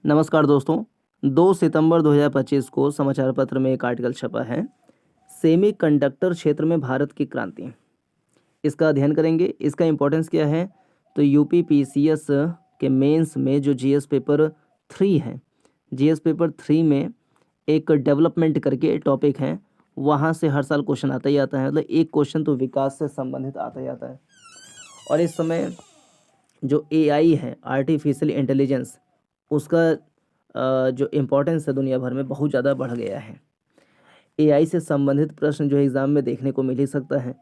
नमस्कार दोस्तों। 2 सितंबर 2025 को समाचार पत्र में एक आर्टिकल छपा है, सेमीकंडक्टर क्षेत्र में भारत की क्रांति। इसका अध्ययन करेंगे। इसका इम्पोर्टेंस क्या है, तो यूपी पीसीएस के मेंस में जो जीएस पेपर 3 है, जीएस पेपर 3 में एक डेवलपमेंट करके टॉपिक है, वहाँ से हर साल क्वेश्चन आता ही आता है। मतलब एक क्वेश्चन तो विकास से संबंधित आता ही आता है। और इस समय जो एआई है, आर्टिफिशियल इंटेलिजेंस, उसका जो इम्पोर्टेंस है दुनिया भर में बहुत ज़्यादा बढ़ गया है। एआई से संबंधित प्रश्न जो एग्ज़ाम में देखने को मिल ही सकता है।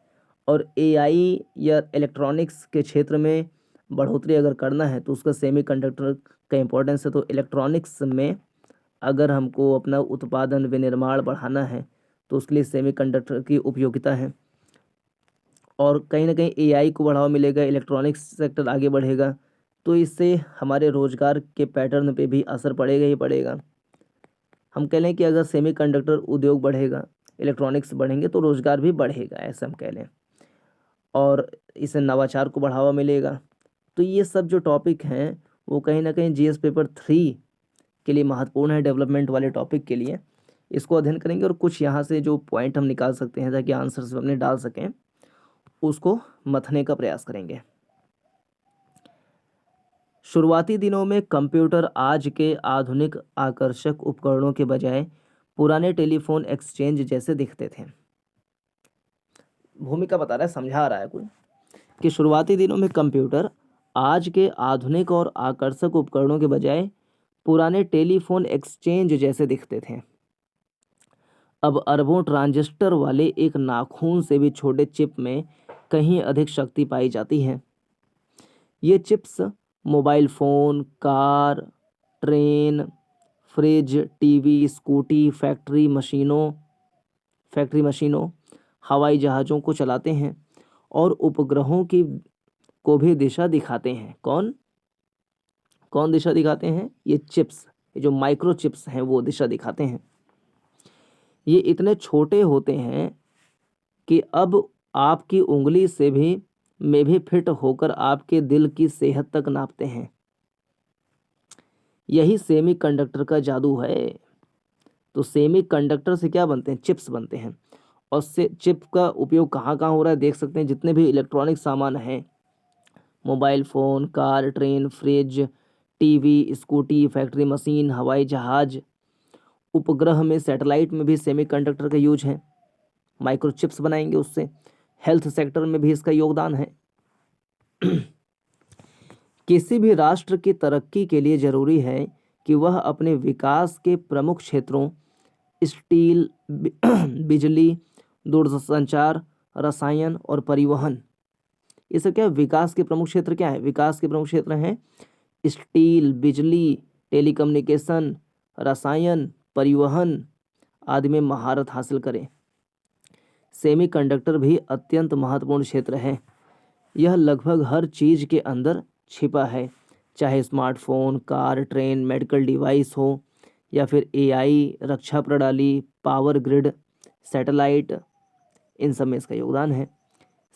और एआई या इलेक्ट्रॉनिक्स के क्षेत्र में बढ़ोतरी अगर करना है तो उसका सेमीकंडक्टर का इम्पोर्टेंस है। तो इलेक्ट्रॉनिक्स में अगर हमको अपना उत्पादन विनिर्माण बढ़ाना है तो उसके लिए सेमीकंडक्टर की उपयोगिता है। और कहीं ना कहीं एआई को बढ़ावा मिलेगा, इलेक्ट्रॉनिक्स सेक्टर आगे बढ़ेगा, तो इससे हमारे रोज़गार के पैटर्न पे भी असर पड़ेगा ही पड़ेगा। हम कह लें कि अगर सेमीकंडक्टर उद्योग बढ़ेगा, इलेक्ट्रॉनिक्स बढ़ेंगे तो रोज़गार भी बढ़ेगा, ऐसा हम कह लें। और इससे नवाचार को बढ़ावा मिलेगा। तो ये सब जो टॉपिक हैं वो कहीं ना कहीं जीएस पेपर 3 के लिए महत्वपूर्ण है, डेवलपमेंट वाले टॉपिक के लिए। इसको अध्ययन करेंगे और कुछ यहाँ से जो पॉइंट हम निकाल सकते हैं ताकि आंसर्स अपने डाल सकें, उसको मथने का प्रयास करेंगे। शुरुआती दिनों में कंप्यूटर आज के आधुनिक आकर्षक उपकरणों के बजाय पुराने टेलीफोन एक्सचेंज जैसे दिखते थे। भूमिका बता रहा है, समझा रहा है कोई, कि शुरुआती दिनों में कंप्यूटर आज के आधुनिक और आकर्षक उपकरणों के बजाय पुराने टेलीफोन एक्सचेंज जैसे दिखते थे। अब अरबों ट्रांजिस्टर वाले एक नाखून से भी छोटे चिप में कहीं अधिक शक्ति पाई जाती है। ये chips mobile phone, car, train, fridge, TV, scooty, factory मशीनों, हवाई जहाज़ों को चलाते हैं और उपग्रहों की को भी दिशा दिखाते हैं। कौन कौन दिशा दिखाते हैं? ये चिप्स, ये जो माइक्रो चिप्स हैं वो दिशा दिखाते हैं। ये इतने छोटे होते हैं कि अब आपकी उंगली से भी में भी फिट होकर आपके दिल की सेहत तक नापते हैं। यही सेमीकंडक्टर का जादू है। तो सेमीकंडक्टर से क्या बनते हैं? चिप्स बनते हैं। और से चिप का उपयोग कहाँ कहाँ हो रहा है देख सकते हैं। जितने भी इलेक्ट्रॉनिक सामान हैं, mobile phone, car, train, fridge, TV, scooty, factory machine, हवाई जहाज, उपग्रह में, सैटेलाइट में भी सेमीकंडक्टर का यूज है। माइक्रोचिप्स बनाएंगे उससे। हेल्थ सेक्टर में भी इसका योगदान है। किसी भी राष्ट्र की तरक्की के लिए जरूरी है कि वह अपने विकास के प्रमुख क्षेत्रों स्टील, बिजली, दूरसंचार, रसायन और परिवहन, ये सब क्या है? विकास के प्रमुख क्षेत्र क्या है? विकास के प्रमुख क्षेत्र हैं स्टील, बिजली, टेलीकम्युनिकेशन, रसायन, परिवहन आदि में महारत हासिल करें। सेमीकंडक्टर भी अत्यंत महत्वपूर्ण क्षेत्र है। यह लगभग हर चीज़ के अंदर छिपा है, चाहे smartphone, car, train, medical device हो या फिर एआई, रक्षा प्रणाली, पावर ग्रिड, सैटेलाइट, इन सब में इसका योगदान है।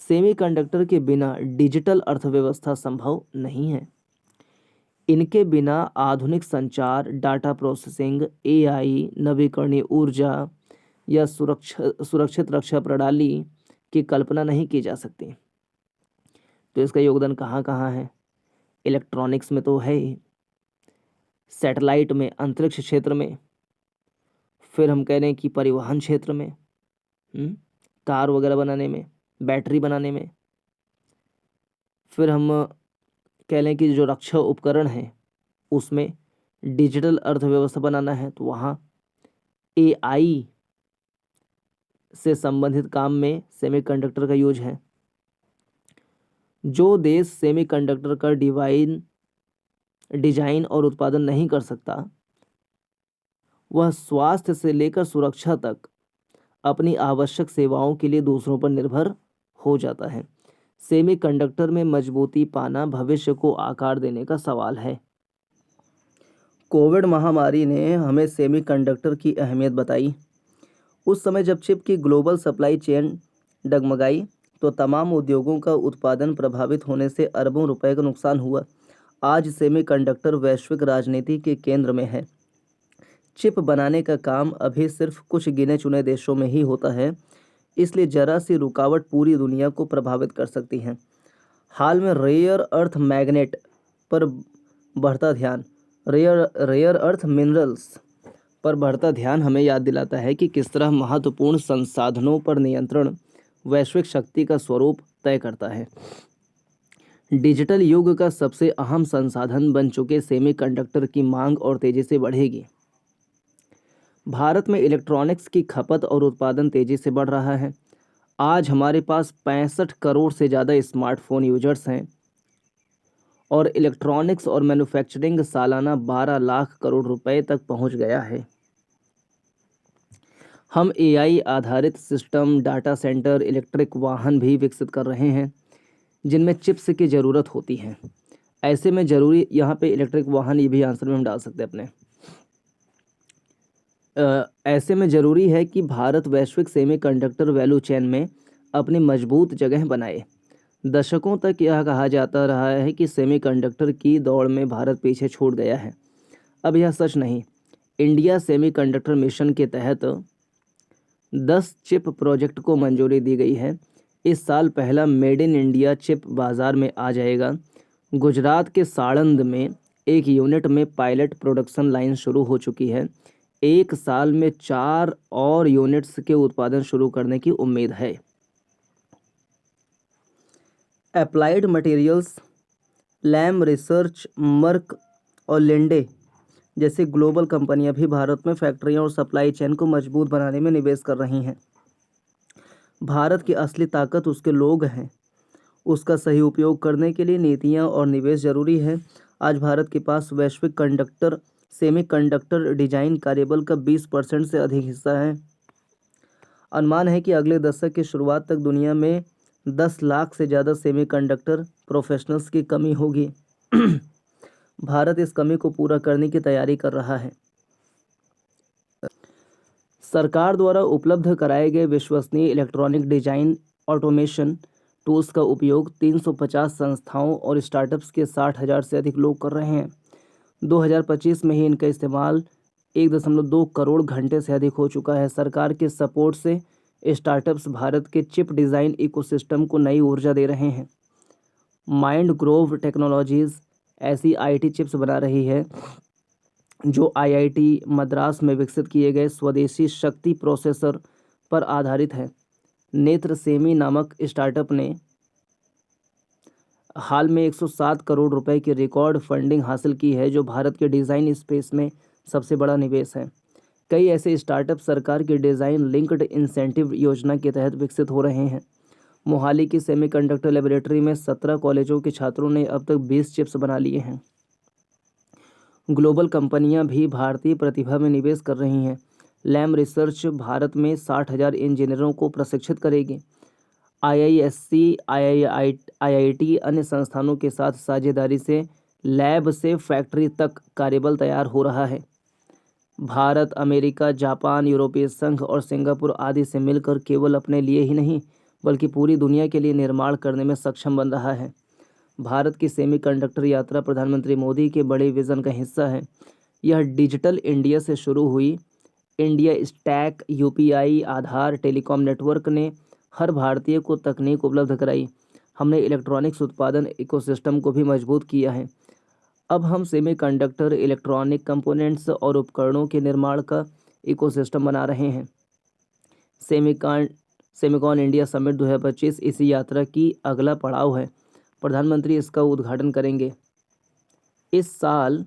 सेमीकंडक्टर के बिना डिजिटल अर्थव्यवस्था संभव नहीं है। इनके बिना आधुनिक संचार, डाटा प्रोसेसिंग, एआई, नवीकरणीय ऊर्जा या सुरक्षित रक्षा प्रणाली की कल्पना नहीं की जा सकती। तो इसका योगदान कहाँ कहाँ है? इलेक्ट्रॉनिक्स में तो है ही, सैटेलाइट में, अंतरिक्ष क्षेत्र में, फिर हम कह रहे हैं कि परिवहन क्षेत्र में, कार वगैरह बनाने में, बैटरी बनाने में, फिर हम कह लें कि जो रक्षा उपकरण हैं उसमें, डिजिटल अर्थव्यवस्था बनाना है तो वहाँ एआई से संबंधित काम में सेमीकंडक्टर का यूज है। जो देश सेमीकंडक्टर का डिजाइन और उत्पादन नहीं कर सकता, वह स्वास्थ्य से लेकर सुरक्षा तक अपनी आवश्यक सेवाओं के लिए दूसरों पर निर्भर हो जाता है। सेमीकंडक्टर में मजबूती पाना भविष्य को आकार देने का सवाल है। कोविड महामारी ने हमें सेमीकंडक्टर की अहमियत बताई। उस समय जब चिप की ग्लोबल सप्लाई चेन डगमगाई तो तमाम उद्योगों का उत्पादन प्रभावित होने से अरबों रुपए का नुकसान हुआ। आज सेमीकंडक्टर वैश्विक राजनीति के केंद्र में है। चिप बनाने का काम अभी सिर्फ कुछ गिने चुने देशों में ही होता है, इसलिए जरा सी रुकावट पूरी दुनिया को प्रभावित कर सकती है। हाल में रेयर अर्थ मैग्नेट पर बढ़ता ध्यान रेयर रेयर अर्थ मिनरल्स पर बढ़ता ध्यान हमें याद दिलाता है कि किस तरह महत्वपूर्ण संसाधनों पर नियंत्रण वैश्विक शक्ति का स्वरूप तय करता है। डिजिटल युग का सबसे अहम संसाधन बन चुके सेमीकंडक्टर की मांग और तेजी से बढ़ेगी। भारत में इलेक्ट्रॉनिक्स की खपत और उत्पादन तेजी से बढ़ रहा है। आज हमारे पास 65 करोड़ से ज़्यादा स्मार्टफोन यूजर्स हैं और इलेक्ट्रॉनिक्स और मैन्युफैक्चरिंग सालाना 12 लाख करोड़ रुपए तक पहुंच गया है। हम एआई आधारित सिस्टम, डाटा सेंटर, इलेक्ट्रिक वाहन भी विकसित कर रहे हैं जिनमें चिप्स की ज़रूरत होती है। ऐसे में ज़रूरी यहाँ पे इलेक्ट्रिक वाहन ये भी आंसर में हम डाल सकते हैं अपने। ऐसे में ज़रूरी है कि भारत वैश्विक सेमीकंडक्टर वैल्यू चेन में अपनी मजबूत जगह बनाए। दशकों तक यह कहा जाता रहा है कि सेमीकंडक्टर की दौड़ में भारत पीछे छूट गया है। अब यह सच नहीं। इंडिया सेमीकंडक्टर मिशन के तहत 10 चिप प्रोजेक्ट को मंजूरी दी गई है। इस साल पहला मेड इन इंडिया चिप बाज़ार में आ जाएगा। गुजरात के साणंद में एक यूनिट में पायलट प्रोडक्शन लाइन शुरू हो चुकी है। एक साल में 4 और यूनिट्स के उत्पादन शुरू करने की उम्मीद है। Applied Materials, Lam Research, Merck और लिंडे जैसी ग्लोबल कंपनियां भी भारत में फैक्ट्रियां और सप्लाई चेन को मजबूत बनाने में निवेश कर रही हैं। भारत की असली ताकत उसके लोग हैं। उसका सही उपयोग करने के लिए नीतियां और निवेश जरूरी है। आज भारत के पास वैश्विक सेमीकंडक्टर डिजाइन कार्यबल का 20% से अधिक हिस्सा है। अनुमान है कि अगले दशक की शुरुआत तक दुनिया में 10 लाख से ज़्यादा सेमीकंडक्टर प्रोफेशनल्स की कमी होगी। भारत इस कमी को पूरा करने की तैयारी कर रहा है। सरकार द्वारा उपलब्ध कराए गए विश्वसनीय इलेक्ट्रॉनिक डिजाइन ऑटोमेशन टूल्स का उपयोग 350 संस्थाओं और स्टार्टअप्स के 60,000 से अधिक लोग कर रहे हैं। 2025 में ही इनका इस्तेमाल 1.2 करोड़ घंटे से अधिक हो चुका है। सरकार के सपोर्ट से स्टार्टअप्स भारत के चिप डिज़ाइन इकोसिस्टम को नई ऊर्जा दे रहे हैं। माइंड ग्रोव टेक्नोलॉजीज़ ऐसी आईटी चिप्स बना रही है जो आईआईटी मद्रास में विकसित किए गए स्वदेशी शक्ति प्रोसेसर पर आधारित है। नेत्र सेमी नामक स्टार्टअप ने हाल में 107 करोड़ रुपए की रिकॉर्ड फंडिंग हासिल की है, जो भारत के डिज़ाइन स्पेस में सबसे बड़ा निवेश है। कई ऐसे स्टार्टअप सरकार की डिज़ाइन लिंक्ड इंसेंटिव योजना के तहत विकसित हो रहे हैं। मोहाली की सेमीकंडक्टर लेबोरेटरी में 17 कॉलेजों के छात्रों ने अब तक 20 चिप्स बना लिए हैं। ग्लोबल कंपनियां भी भारतीय प्रतिभा में निवेश कर रही हैं। लैम रिसर्च भारत में 60,000 इंजीनियरों को प्रशिक्षित करेगी। आईआईएससी, आईआईटी अन्य संस्थानों के साथ साझेदारी से लैब से फैक्ट्री तक कार्यबल तैयार हो रहा है। भारत, अमेरिका, जापान, यूरोपीय संघ और सिंगापुर आदि से मिलकर केवल अपने लिए ही नहीं बल्कि पूरी दुनिया के लिए निर्माण करने में सक्षम बन रहा है। भारत की सेमीकंडक्टर यात्रा प्रधानमंत्री मोदी के बड़े विज़न का हिस्सा है। यह डिजिटल इंडिया से शुरू हुई। इंडिया स्टैक, यूपीआई, आधार, टेलीकॉम नेटवर्क ने हर भारतीय को तकनीक उपलब्ध कराई। हमने इलेक्ट्रॉनिक्स उत्पादन इकोसिस्टम को भी मजबूत किया है। अब हम सेमीकंडक्टर, इलेक्ट्रॉनिक कंपोनेंट्स और उपकरणों के निर्माण का इकोसिस्टम बना रहे हैं। सेमिकॉन इंडिया समिट 2025 इसी यात्रा की अगला पड़ाव है। प्रधानमंत्री इसका उद्घाटन करेंगे। इस साल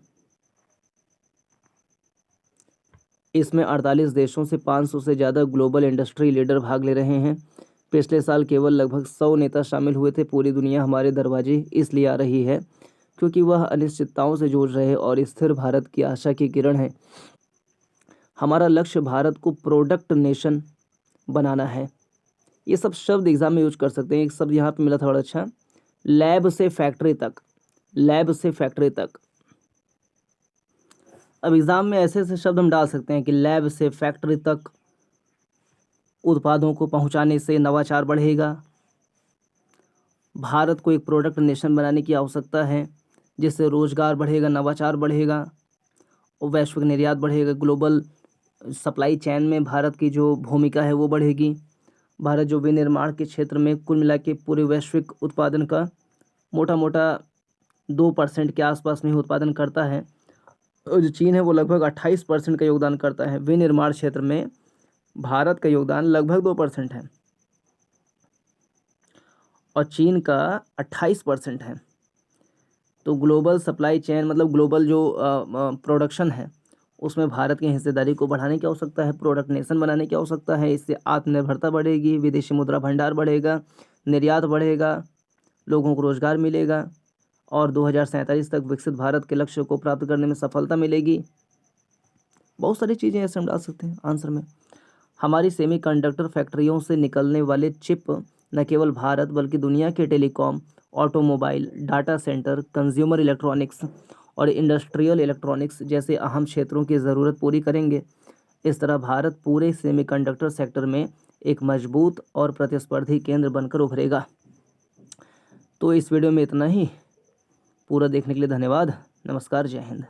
इसमें 48 देशों से 500 से ज़्यादा ग्लोबल इंडस्ट्री लीडर भाग ले रहे हैं। पिछले साल केवल लगभग 100 नेता शामिल हुए थे। पूरी दुनिया हमारे दरवाजे इसलिए आ रही है क्योंकि वह अनिश्चितताओं से जूझ रहे और स्थिर भारत की आशा की किरण है। हमारा लक्ष्य भारत को प्रोडक्ट नेशन बनाना है। ये सब शब्द एग्जाम में यूज कर सकते हैं। एक शब्द यहाँ पे मिला था बड़ा अच्छा, लैब से फैक्ट्री तक। लैब से फैक्ट्री तक। अब एग्जाम में ऐसे ऐसे शब्द हम डाल सकते हैं कि लैब से फैक्ट्री तक उत्पादों को पहुंचाने से नवाचार बढ़ेगा। भारत को एक प्रोडक्ट नेशन बनाने की आवश्यकता है। जिससे रोजगार बढ़ेगा, नवाचार बढ़ेगा और वैश्विक निर्यात बढ़ेगा। ग्लोबल सप्लाई चेन में भारत की जो भूमिका है वो बढ़ेगी। भारत जो विनिर्माण के क्षेत्र में कुल मिला के पूरे वैश्विक उत्पादन का मोटा मोटा 2% के आसपास में ही उत्पादन करता है। और जो चीन है वो लगभग 28% का योगदान करता है। विनिर्माण क्षेत्र में भारत का योगदान लगभग 2% है और चीन का 28% है। तो ग्लोबल सप्लाई चेन मतलब ग्लोबल जो प्रोडक्शन है उसमें भारत की हिस्सेदारी को बढ़ाने की आवश्यकता है, प्रोडक्ट नेशन बनाने की आवश्यकता है। इससे आत्मनिर्भरता बढ़ेगी, विदेशी मुद्रा भंडार बढ़ेगा, निर्यात बढ़ेगा, लोगों को रोजगार मिलेगा और 2047 तक विकसित भारत के लक्ष्य को प्राप्त करने में सफलता मिलेगी। बहुत सारी चीज़ें ऐसे हम डाल सकते हैं आंसर में। हमारी सेमीकंडक्टर फैक्ट्रियों से निकलने वाले चिप न केवल भारत बल्कि दुनिया के telecom, automobile, data centre, consumer electronics और इंडस्ट्रियल इलेक्ट्रॉनिक्स जैसे अहम क्षेत्रों की ज़रूरत पूरी करेंगे। इस तरह भारत पूरे सेमीकंडक्टर सेक्टर में एक मजबूत और प्रतिस्पर्धी केंद्र बनकर उभरेगा। तो इस वीडियो में इतना ही। पूरा देखने के लिए धन्यवाद। नमस्कार, जय हिंद।